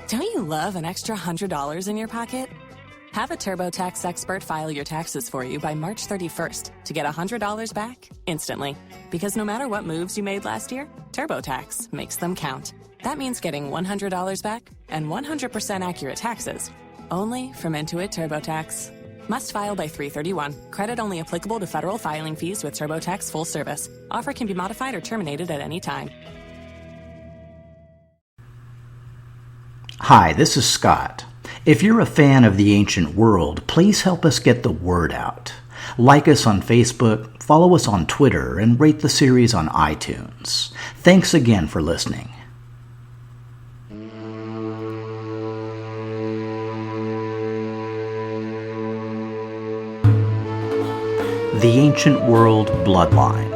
Don't you love an extra $100 in your pocket? Have a TurboTax expert file your taxes for you by March 31st to get $100 back instantly. Because no matter what moves you made last year, TurboTax makes them count. That means getting $100 back and 100% accurate taxes, only from Intuit TurboTax. Must file by 3/31. Credit only applicable to federal filing fees with TurboTax full service. Offer can be modified or terminated at any time. Hi, this is Scott. If you're a fan of the ancient world, please help us get the word out. Like us on Facebook, follow us on Twitter, and rate the series on iTunes. Thanks again for listening. The Ancient World Bloodline.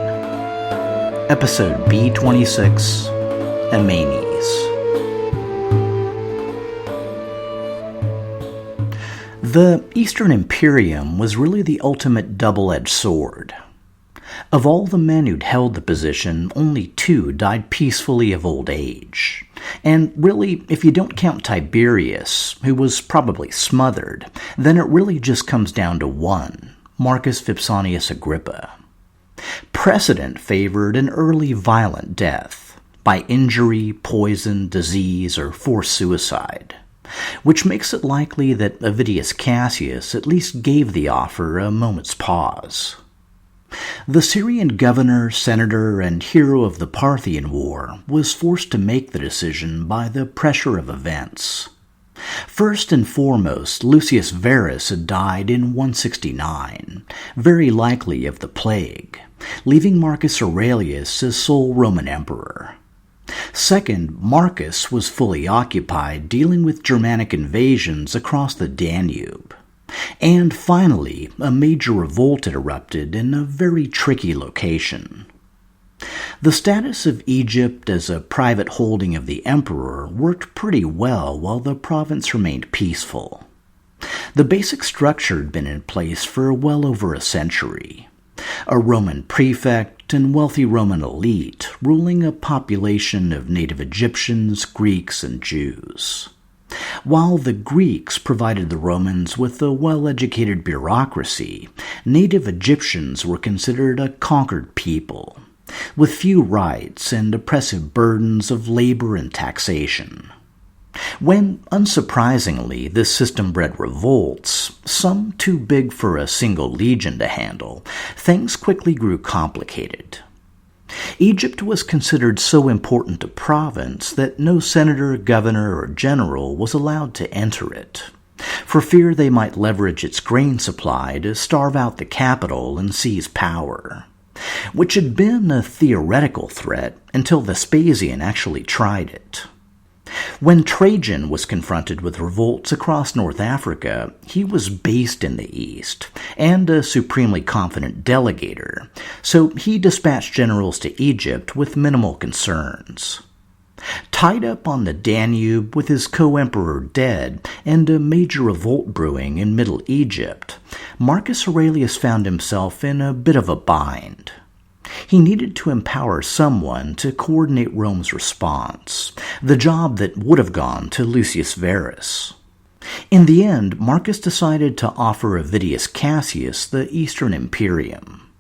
Episode B26, Emanes. The Eastern Imperium was really the ultimate double-edged sword. Of all the men who'd held the position, only 2 died peacefully of old age. And really, if you don't count Tiberius, who was probably smothered, then it really just comes down to 1, Marcus Vipsanius Agrippa. Precedent favored an early violent death, by injury, poison, disease, or forced suicide, which makes it likely that Avidius Cassius at least gave the offer a moment's pause. The Syrian governor, senator, and hero of the Parthian War was forced to make the decision by the pressure of events. First and foremost, Lucius Verus had died in 169, very likely of the plague, leaving Marcus Aurelius as sole Roman emperor. Second, Marcus was fully occupied dealing with Germanic invasions across the Danube. And finally, a major revolt had erupted in a very tricky location. The status of Egypt as a private holding of the emperor worked pretty well while the province remained peaceful. The basic structure had been in place for well over a century. A Roman prefect and wealthy Roman elite ruling a population of native Egyptians, Greeks, and Jews. While the Greeks provided the Romans with a well-educated bureaucracy, native Egyptians were considered a conquered people, with few rights and oppressive burdens of labor and taxation. When, unsurprisingly, this system bred revolts, some too big for a single legion to handle, things quickly grew complicated. Egypt was considered so important a province that no senator, governor, or general was allowed to enter it, for fear they might leverage its grain supply to starve out the capital and seize power, which had been a theoretical threat until Vespasian actually tried it. When Trajan was confronted with revolts across North Africa, he was based in the east and a supremely confident delegator, so he dispatched generals to Egypt with minimal concerns. Tied up on the Danube with his co-emperor dead and a major revolt brewing in Middle Egypt, Marcus Aurelius found himself in a bit of a bind. He needed to empower someone to coordinate Rome's response, the job that would have gone to Lucius Verus. In the end, Marcus decided to offer Avidius Cassius the Eastern Imperium.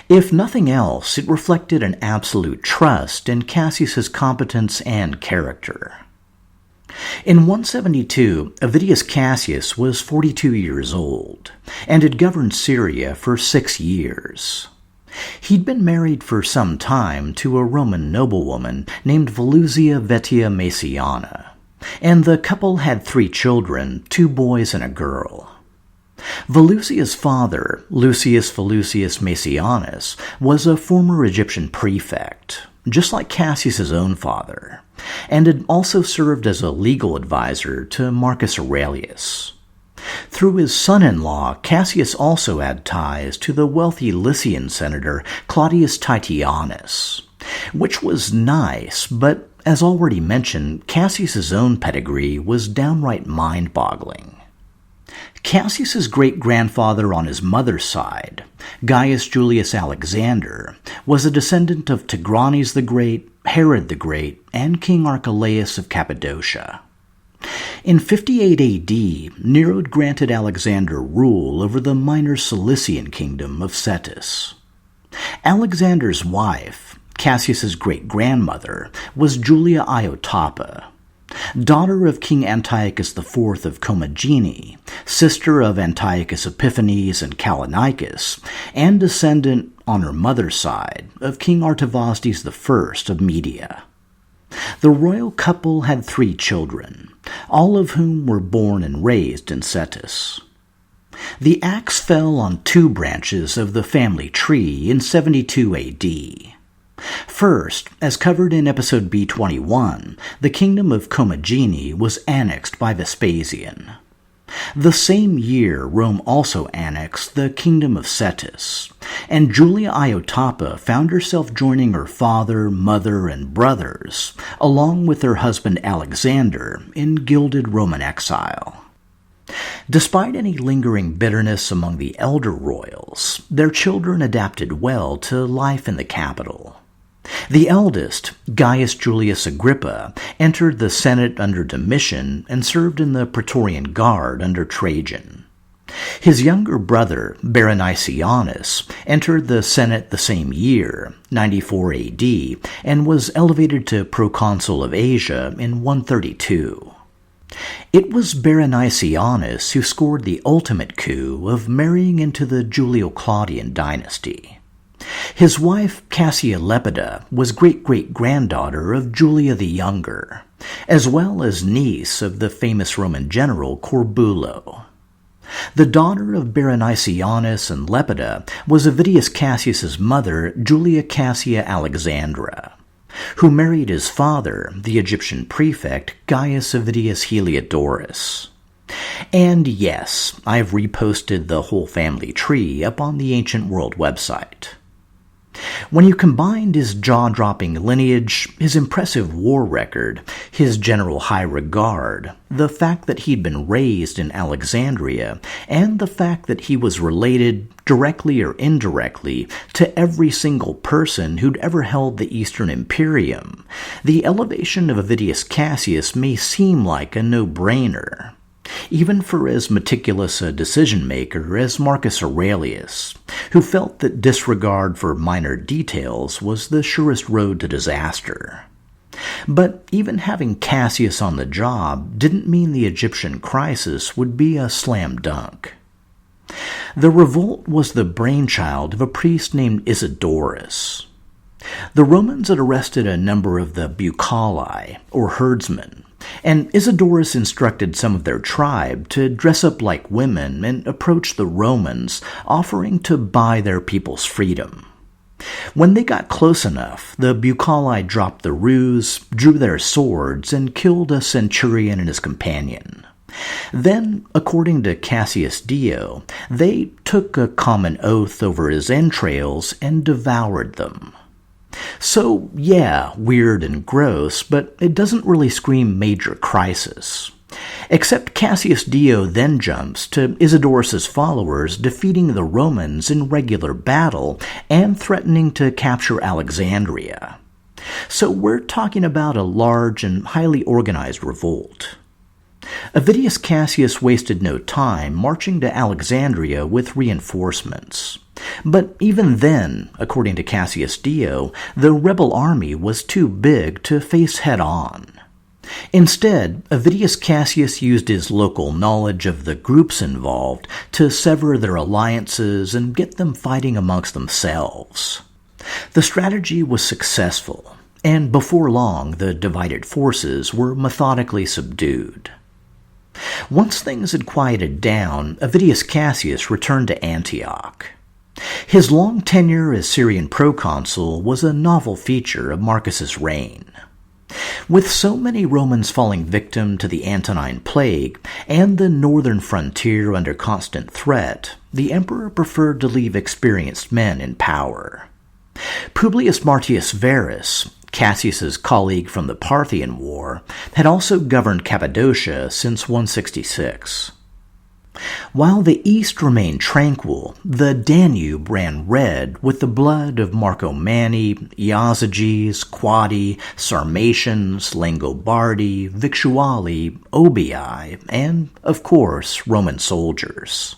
If nothing else, it reflected an absolute trust in Cassius's competence and character. In 172, Avidius Cassius was 42 years old and had governed Syria for 6 years. He'd been married for some time to a Roman noblewoman named Volusia Vettia Maesiana, and the couple had 3 children, 2 boys and a girl. Volusia's father, Lucius Volusius Maesianus, was a former Egyptian prefect, just like Cassius's own father, and had also served as a legal advisor to Marcus Aurelius. Through his son-in-law, Cassius also had ties to the wealthy Lycian senator Claudius Titianus, which was nice, but as already mentioned, Cassius's own pedigree was downright mind-boggling. Cassius's great-grandfather on his mother's side, Gaius Julius Alexander, was a descendant of Tigranes the Great, Herod the Great, and King Archelaus of Cappadocia. In 58 AD, Nero granted Alexander rule over the minor Cilician kingdom of Cetus. Alexander's wife, Cassius's great-grandmother, was Julia Iotapa, daughter of King Antiochus IV of Commagene, sister of Antiochus Epiphanes and Callinicus, and descendant, on her mother's side, of King Artavasdes I of Media. The royal couple had 3 children, all of whom were born and raised in Cetus. The axe fell on 2 branches of the family tree in 72 AD. First, as covered in episode B21, the kingdom of Commagene was annexed by Vespasian. The same year, Rome also annexed the kingdom of Cetus, and Julia Iotapa found herself joining her father, mother, and brothers, along with her husband Alexander, in gilded Roman exile. Despite any lingering bitterness among the elder royals, their children adapted well to life in the capital. The eldest, Gaius Julius Agrippa, entered the Senate under Domitian and served in the Praetorian Guard under Trajan. His younger brother, Bereniceanus, entered the Senate the same year, 94 AD, and was elevated to proconsul of Asia in 132. It was Bereniceanus who scored the ultimate coup of marrying into the Julio-Claudian dynasty. His wife, Cassia Lepida, was great-great-granddaughter of Julia the Younger, as well as niece of the famous Roman general Corbulo. The daughter of Bereniceanus and Lepida was Avidius Cassius's mother, Julia Cassia Alexandra, who married his father, the Egyptian prefect Gaius Avidius Heliodorus. And yes, I've reposted the whole family tree up on the Ancient World website. When you combined his jaw-dropping lineage, his impressive war record, his general high regard, the fact that he'd been raised in Alexandria, and the fact that he was related, directly or indirectly, to every single person who'd ever held the Eastern Imperium, the elevation of Avidius Cassius may seem like a no-brainer, even for as meticulous a decision-maker as Marcus Aurelius, who felt that disregard for minor details was the surest road to disaster. But even having Cassius on the job didn't mean the Egyptian crisis would be a slam dunk. The revolt was the brainchild of a priest named Isidorus. The Romans had arrested a number of the Bucoli, or herdsmen, and Isidorus instructed some of their tribe to dress up like women and approach the Romans, offering to buy their people's freedom. When they got close enough, the Bucoli dropped the ruse, drew their swords, and killed a centurion and his companion. Then, according to Cassius Dio, they took a common oath over his entrails and devoured them. So, yeah, weird and gross, but it doesn't really scream major crisis. Except Cassius Dio then jumps to Isidorus' followers defeating the Romans in regular battle and threatening to capture Alexandria. So we're talking about a large and highly organized revolt. Avidius Cassius wasted no time marching to Alexandria with reinforcements. But even then, according to Cassius Dio, the rebel army was too big to face head-on. Instead, Avidius Cassius used his local knowledge of the groups involved to sever their alliances and get them fighting amongst themselves. The strategy was successful, and before long the divided forces were methodically subdued. Once things had quieted down, Avidius Cassius returned to Antioch. His long tenure as Syrian proconsul was a novel feature of Marcus's reign. With so many Romans falling victim to the Antonine Plague and the northern frontier under constant threat, the emperor preferred to leave experienced men in power. Publius Martius Verus, Cassius's colleague from the Parthian War, had also governed Cappadocia since 166. While the east remained tranquil, the Danube ran red with the blood of Marcomanni, Iazyges, Quadi, Sarmatians, Langobardi, Victuali, Obii, and, of course, Roman soldiers.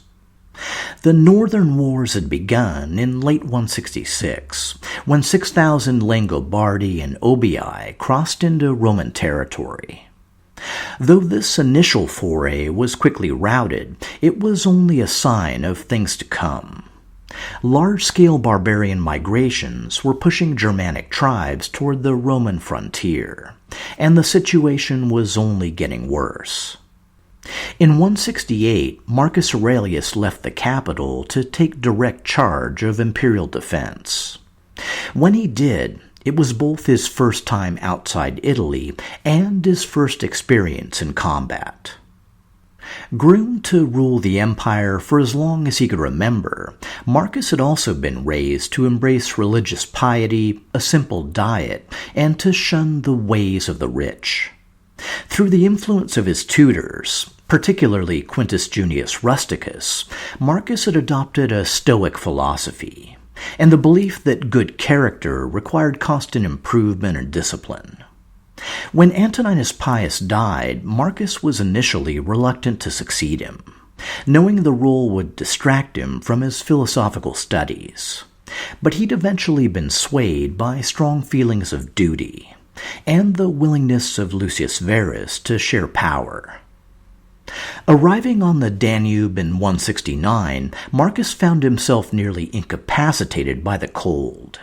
The northern wars had begun in late 166, when 6,000 Langobardi and Obii crossed into Roman territory. Though this initial foray was quickly routed, it was only a sign of things to come. Large-scale barbarian migrations were pushing Germanic tribes toward the Roman frontier, and the situation was only getting worse. In 168, Marcus Aurelius left the capital to take direct charge of imperial defense. When he did, it was both his first time outside Italy and his first experience in combat. Groomed to rule the empire for as long as he could remember, Marcus had also been raised to embrace religious piety, a simple diet, and to shun the ways of the rich. Through the influence of his tutors, particularly Quintus Junius Rusticus, Marcus had adopted a Stoic philosophy, and the belief that good character required constant improvement and discipline. When Antoninus Pius died, Marcus was initially reluctant to succeed him, knowing the role would distract him from his philosophical studies. But he'd eventually been swayed by strong feelings of duty, and the willingness of Lucius Verus to share power. Arriving on the Danube in 169, Marcus found himself nearly incapacitated by the cold.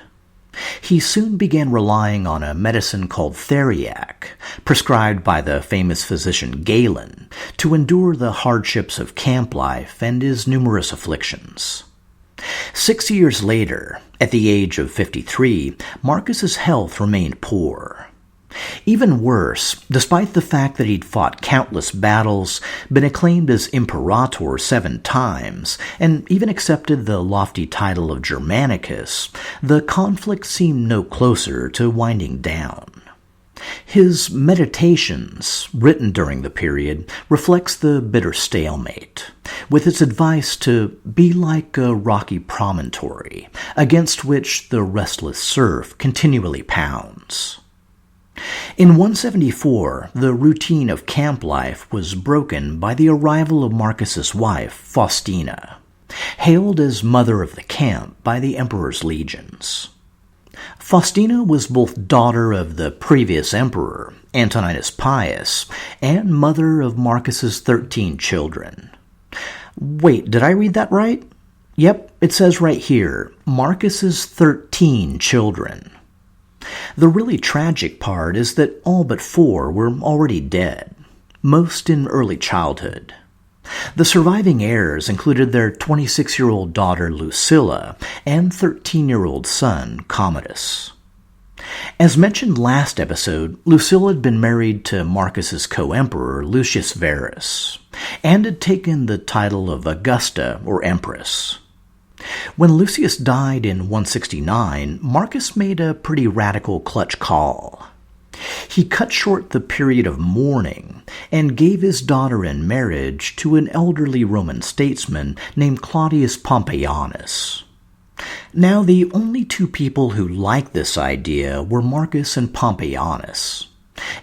He soon began relying on a medicine called theriac, prescribed by the famous physician Galen, to endure the hardships of camp life and his numerous afflictions. 6 years later, at the age of 53, Marcus's health remained poor. Even worse, despite the fact that he'd fought countless battles, been acclaimed as Imperator 7 times, and even accepted the lofty title of Germanicus, the conflict seemed no closer to winding down. His Meditations, written during the period, reflects the bitter stalemate, with its advice to be like a rocky promontory, against which the restless surf continually pounds. In 174, the routine of camp life was broken by the arrival of Marcus's wife, Faustina, hailed as mother of the camp by the emperor's legions. Faustina was both daughter of the previous emperor, Antoninus Pius, and mother of Marcus's 13 children. Wait, did I read that right? Yep, it says right here, Marcus's 13 children. The really tragic part is that all but 4 were already dead, most in early childhood. The surviving heirs included their 26-year-old daughter Lucilla and 13-year-old son Commodus. As mentioned last episode, Lucilla had been married to Marcus's co-emperor Lucius Verus, and had taken the title of Augusta or Empress. When Lucius died in 169, Marcus made a pretty radical clutch call. He cut short the period of mourning and gave his daughter in marriage to an elderly Roman statesman named Claudius Pompeianus. Now, the only 2 people who liked this idea were Marcus and Pompeianus.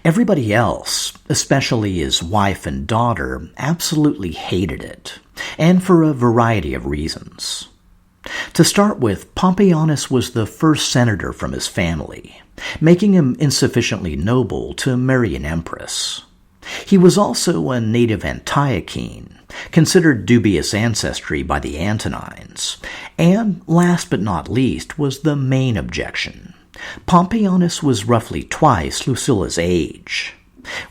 Everybody else, especially his wife and daughter, absolutely hated it, and for a variety of reasons. To start with, Pompeianus was the first senator from his family, making him insufficiently noble to marry an empress. He was also a native Antiochene, considered dubious ancestry by the Antonines, and last but not least was the main objection. Pompeianus was roughly twice Lucilla's age,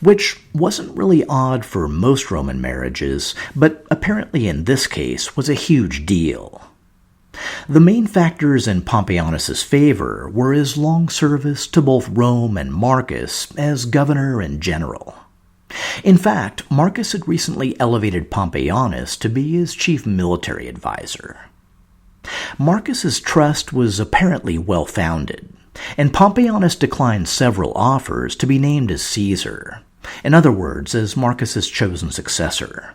which wasn't really odd for most Roman marriages, but apparently in this case was a huge deal. The main factors in Pompeianus's favor were his long service to both Rome and Marcus as governor and general. In fact, Marcus had recently elevated Pompeianus to be his chief military advisor. Marcus's trust was apparently well-founded, and Pompeianus declined several offers to be named as Caesar, in other words, as Marcus's chosen successor.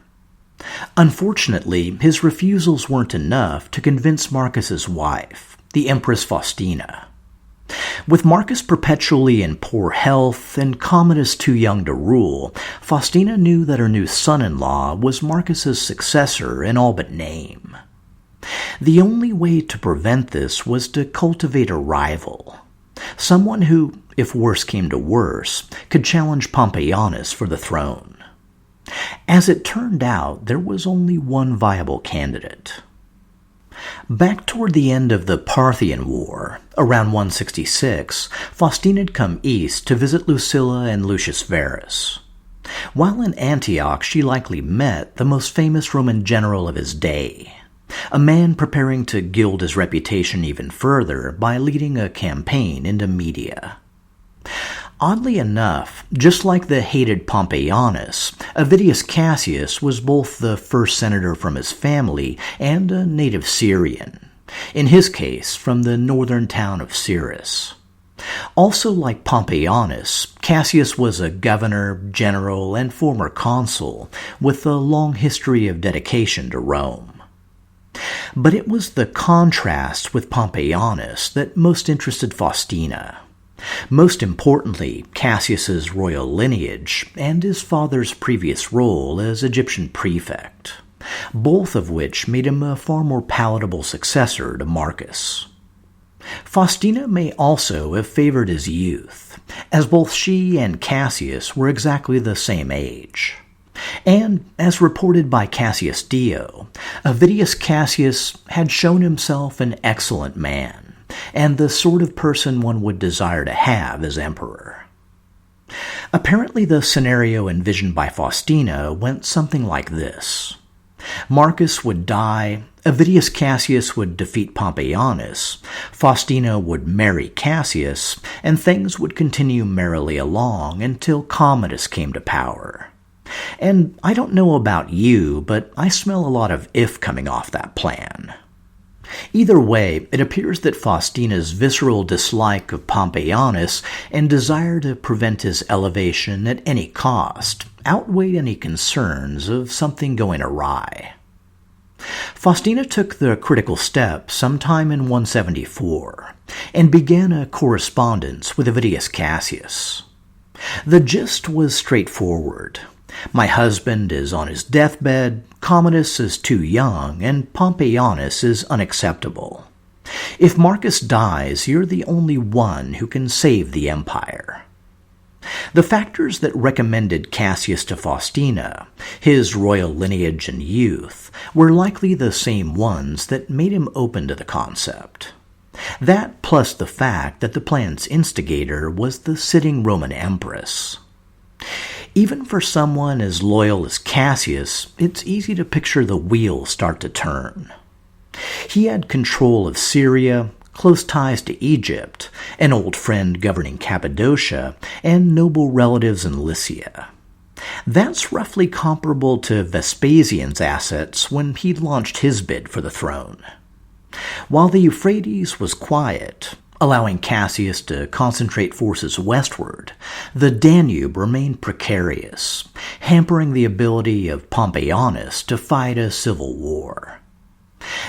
Unfortunately, his refusals weren't enough to convince Marcus's wife, the Empress Faustina. With Marcus perpetually in poor health and Commodus too young to rule, Faustina knew that her new son-in-law was Marcus's successor in all but name. The only way to prevent this was to cultivate a rival, someone who, if worse came to worse, could challenge Pompeianus for the throne. As it turned out, there was only one viable candidate. Back toward the end of the Parthian War, around 166, Faustina had come east to visit Lucilla and Lucius Verus. While in Antioch, she likely met the most famous Roman general of his day, a man preparing to gild his reputation even further by leading a campaign into Media. Oddly enough, just like the hated Pompeianus, Avidius Cassius was both the first senator from his family and a native Syrian, in his case from the northern town of Cyrrhus. Also like Pompeianus, Cassius was a governor, general, and former consul with a long history of dedication to Rome. But it was the contrast with Pompeianus that most interested Faustina. Most importantly, Cassius's royal lineage and his father's previous role as Egyptian prefect, both of which made him a far more palatable successor to Marcus. Faustina may also have favored his youth, as both she and Cassius were exactly the same age. And, as reported by Cassius Dio, Avidius Cassius had shown himself an excellent man, and the sort of person one would desire to have as emperor. Apparently the scenario envisioned by Faustina went something like this. Marcus would die, Avidius Cassius would defeat Pompeianus, Faustina would marry Cassius, and things would continue merrily along until Commodus came to power. And I don't know about you, but I smell a lot of if coming off that plan. Either way, it appears that Faustina's visceral dislike of Pompeianus and desire to prevent his elevation at any cost outweighed any concerns of something going awry. Faustina took the critical step sometime in 174 and began a correspondence with Avidius Cassius. The gist was straightforward. My husband is on his deathbed, Commodus is too young, and Pompeianus is unacceptable. If Marcus dies, you're the only one who can save the empire. The factors that recommended Cassius to Faustina, his royal lineage and youth, were likely the same ones that made him open to the concept. That plus the fact that the plan's instigator was the sitting Roman empress. Even for someone as loyal as Cassius, it's easy to picture the wheels start to turn. He had control of Syria, close ties to Egypt, an old friend governing Cappadocia, and noble relatives in Lycia. That's roughly comparable to Vespasian's assets when he launched his bid for the throne. While the Euphrates was quiet, allowing Cassius to concentrate forces westward, the Danube remained precarious, hampering the ability of Pompeianus to fight a civil war.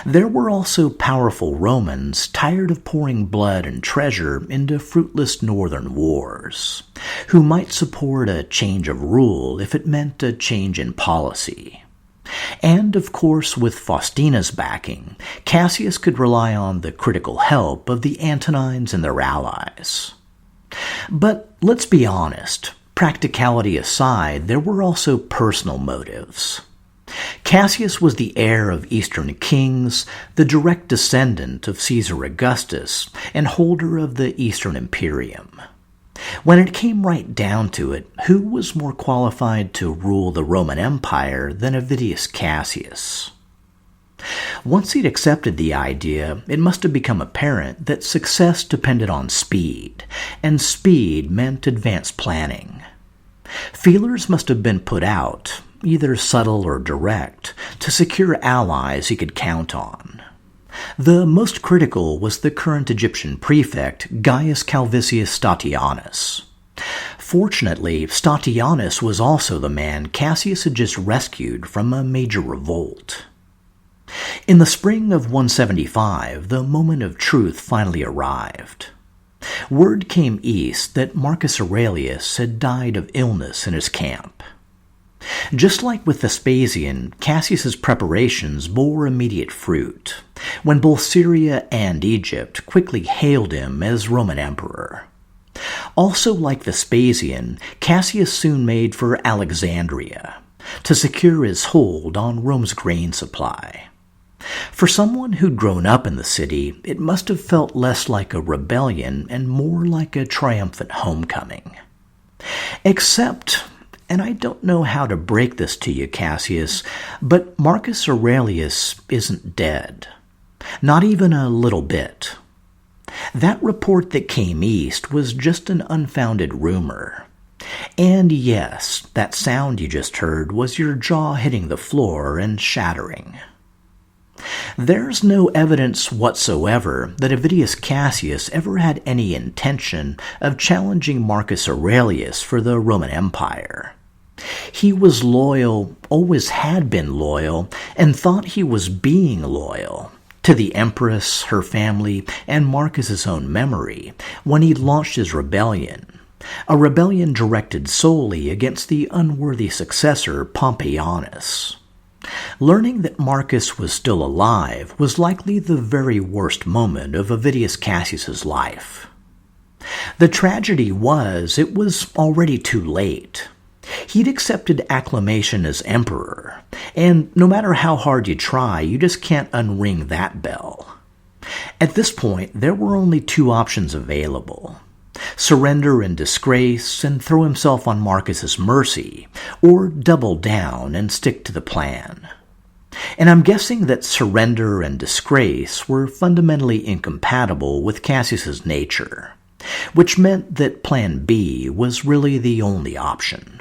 There were also powerful Romans tired of pouring blood and treasure into fruitless northern wars, who might support a change of rule if it meant a change in policy. And, of course, with Faustina's backing, Cassius could rely on the critical help of the Antonines and their allies. But let's be honest, practicality aside, there were also personal motives. Cassius was the heir of Eastern kings, the direct descendant of Caesar Augustus, and holder of the Eastern Imperium. When it came right down to it, who was more qualified to rule the Roman Empire than Avidius Cassius? Once he'd accepted the idea, it must have become apparent that success depended on speed, and speed meant advanced planning. Feelers must have been put out, either subtle or direct, to secure allies he could count on. The most critical was the current Egyptian prefect, Gaius Calvisius Statianus. Fortunately, Statianus was also the man Cassius had just rescued from a major revolt. In the spring of 175, the moment of truth finally arrived. Word came east that Marcus Aurelius had died of illness in his camp. Just like with Vespasian, Cassius's preparations bore immediate fruit, when both Syria and Egypt quickly hailed him as Roman emperor. Also like Vespasian, Cassius soon made for Alexandria, to secure his hold on Rome's grain supply. For someone who'd grown up in the city, it must have felt less like a rebellion and more like a triumphant homecoming. Except, and I don't know how to break this to you, Cassius, but Marcus Aurelius isn't dead. Not even a little bit. That report that came east was just an unfounded rumor. And yes, that sound you just heard was your jaw hitting the floor and shattering. There's no evidence whatsoever that Avidius Cassius ever had any intention of challenging Marcus Aurelius for the Roman Empire. He was loyal, always had been loyal, and thought he was being loyal to the Empress, her family, and Marcus's own memory when he launched his rebellion, a rebellion directed solely against the unworthy successor Pompeianus. Learning that Marcus was still alive was likely the very worst moment of Avidius Cassius's life. The tragedy was, it was already too late. He'd accepted acclamation as emperor, and no matter how hard you try, you just can't unring that bell. At this point, there were only two options available: surrender in disgrace and throw himself on Marcus's mercy, or double down and stick to the plan. And I'm guessing that surrender and disgrace were fundamentally incompatible with Cassius's nature, which meant that Plan B was really the only option.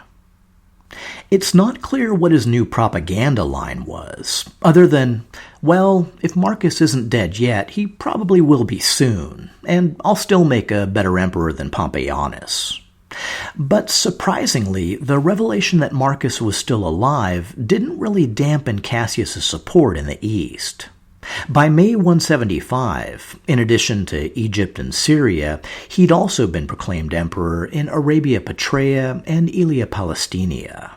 It's not clear what his new propaganda line was, other than, well, if Marcus isn't dead yet, he probably will be soon, and I'll still make a better emperor than Pompeianus. But surprisingly, the revelation that Marcus was still alive didn't really dampen Cassius's support in the East. By May 175, in addition to Egypt and Syria, he'd also been proclaimed emperor in Arabia Petraea and Aelia Palestinia,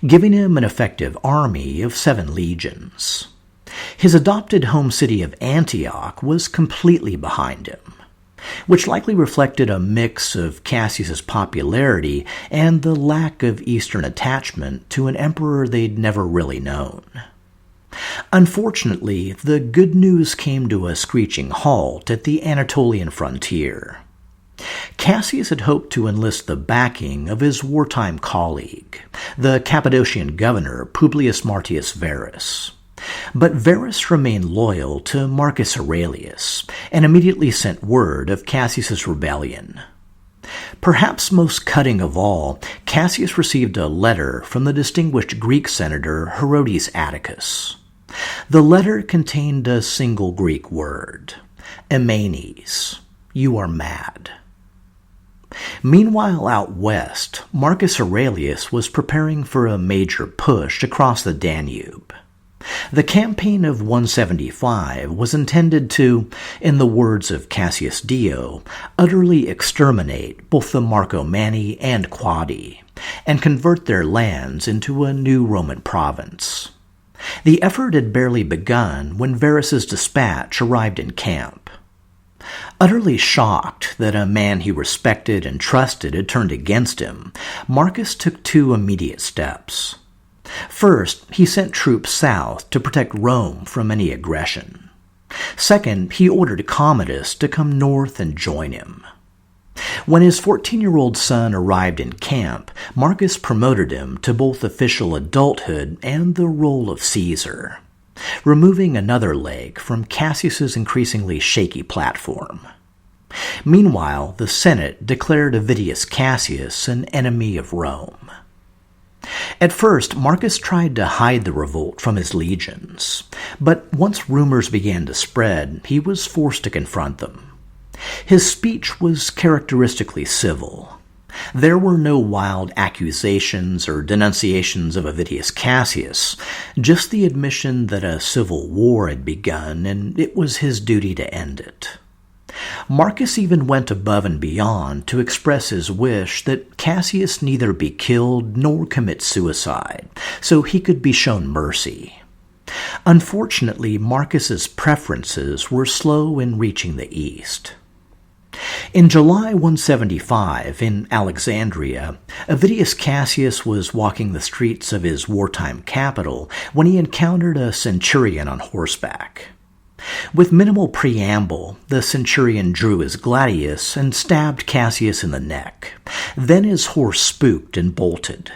giving him an effective army of 7 legions. His adopted home city of Antioch was completely behind him, which likely reflected a mix of Cassius's popularity and the lack of Eastern attachment to an emperor they'd never really known. Unfortunately, the good news came to a screeching halt at the Anatolian frontier. Cassius had hoped to enlist the backing of his wartime colleague, the Cappadocian governor Publius Martius Verus. But Verus remained loyal to Marcus Aurelius and immediately sent word of Cassius's rebellion. Perhaps most cutting of all, Cassius received a letter from the distinguished Greek senator Herodes Atticus. The letter contained a single Greek word: Emanes, you are mad. Meanwhile, out west, Marcus Aurelius was preparing for a major push across the Danube. The campaign of 175 was intended to, in the words of Cassius Dio, utterly exterminate both the Marcomanni and Quadi, and convert their lands into a new Roman province. The effort had barely begun when Verus's dispatch arrived in camp. Utterly shocked that a man he respected and trusted had turned against him, Marcus took 2 immediate steps. First, he sent troops south to protect Rome from any aggression. Second, he ordered Commodus to come north and join him. When his 14-year-old son arrived in camp, Marcus promoted him to both official adulthood and the role of Caesar, removing another leg from Cassius's increasingly shaky platform. Meanwhile, the Senate declared Avidius Cassius an enemy of Rome. At first, Marcus tried to hide the revolt from his legions, but once rumors began to spread, he was forced to confront them. His speech was characteristically civil. There were no wild accusations or denunciations of Avidius Cassius, just the admission that a civil war had begun and it was his duty to end it. Marcus even went above and beyond to express his wish that Cassius neither be killed nor commit suicide, so he could be shown mercy. Unfortunately, Marcus's preferences were slow in reaching the east. In July 175, in Alexandria, Avidius Cassius was walking the streets of his wartime capital when he encountered a centurion on horseback. With minimal preamble, the centurion drew his gladius and stabbed Cassius in the neck. Then his horse spooked and bolted.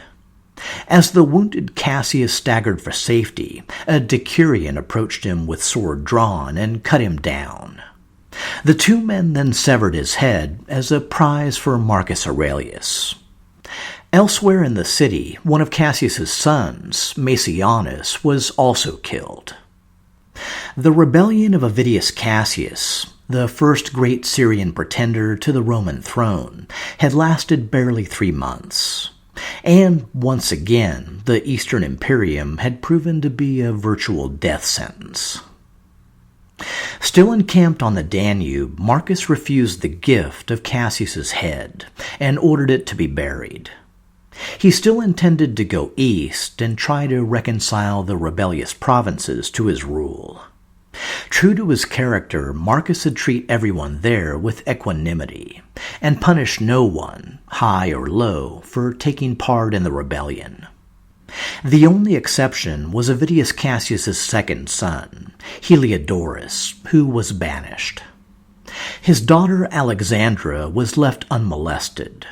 As the wounded Cassius staggered for safety, a decurion approached him with sword drawn and cut him down. The two men then severed his head as a prize for Marcus Aurelius. Elsewhere in the city, one of Cassius's sons, Emanes, was also killed. The rebellion of Avidius Cassius, the first great Syrian pretender to the Roman throne, had lasted barely 3 months. And once again, the Eastern Imperium had proven to be a virtual death sentence. Still encamped on the Danube, Marcus refused the gift of Cassius's head and ordered it to be buried. He still intended to go east and try to reconcile the rebellious provinces to his rule. True to his character, Marcus would treat everyone there with equanimity and punish no one, high or low, for taking part in the rebellion. The only exception was Avidius Cassius's second son, Heliodorus, who was banished. His daughter Alexandra was left unmolested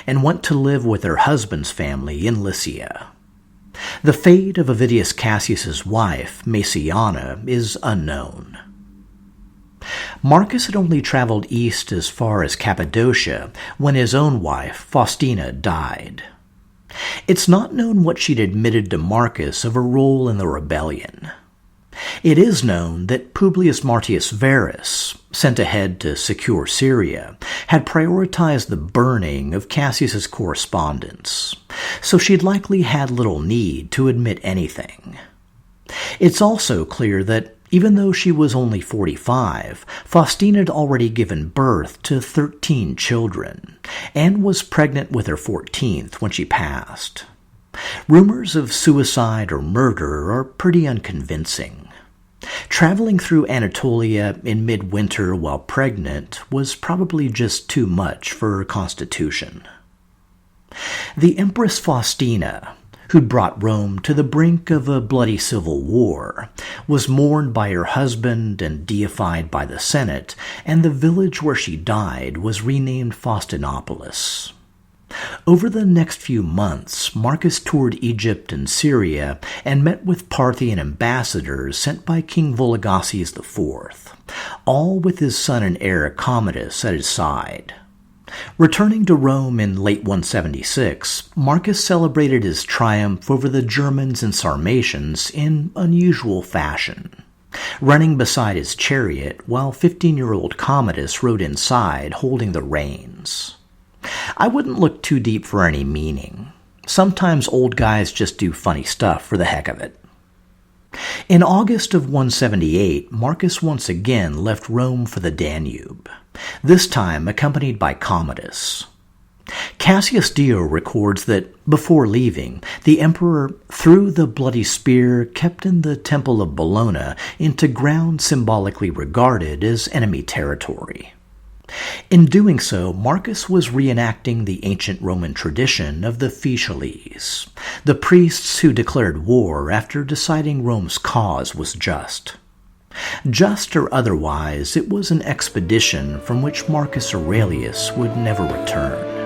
and went to live with her husband's family in Lycia. The fate of Avidius Cassius's wife, Maeciana, is unknown. Marcus had only traveled east as far as Cappadocia when his own wife, Faustina, died. It's not known what she'd admitted to Marcus of her role in the rebellion. It is known that Publius Martius Verus, sent ahead to secure Syria, had prioritized the burning of Cassius's correspondence, so she'd likely had little need to admit anything. It's also clear that even though she was only 45, Faustina had already given birth to 13 children, and was pregnant with her 14th when she passed. Rumors of suicide or murder are pretty unconvincing. Traveling through Anatolia in midwinter while pregnant was probably just too much for her constitution. The Empress Faustina, who'd brought Rome to the brink of a bloody civil war, was mourned by her husband and deified by the Senate, and the village where she died was renamed Faustinopolis. Over the next few months, Marcus toured Egypt and Syria and met with Parthian ambassadors sent by King Vologases IV, all with his son and heir Commodus at his side. Returning to Rome in late 176, Marcus celebrated his triumph over the Germans and Sarmatians in unusual fashion, running beside his chariot while 15-year-old Commodus rode inside holding the reins. I wouldn't look too deep for any meaning. Sometimes old guys just do funny stuff for the heck of it. In August of 178, Marcus once again left Rome for the Danube, this time accompanied by Commodus. Cassius Dio records that, before leaving, the emperor threw the bloody spear kept in the Temple of Bologna into ground symbolically regarded as enemy territory. In doing so, Marcus was reenacting the ancient Roman tradition of the Faeciales, the priests who declared war after deciding Rome's cause was just. Just or otherwise, it was an expedition from which Marcus Aurelius would never return.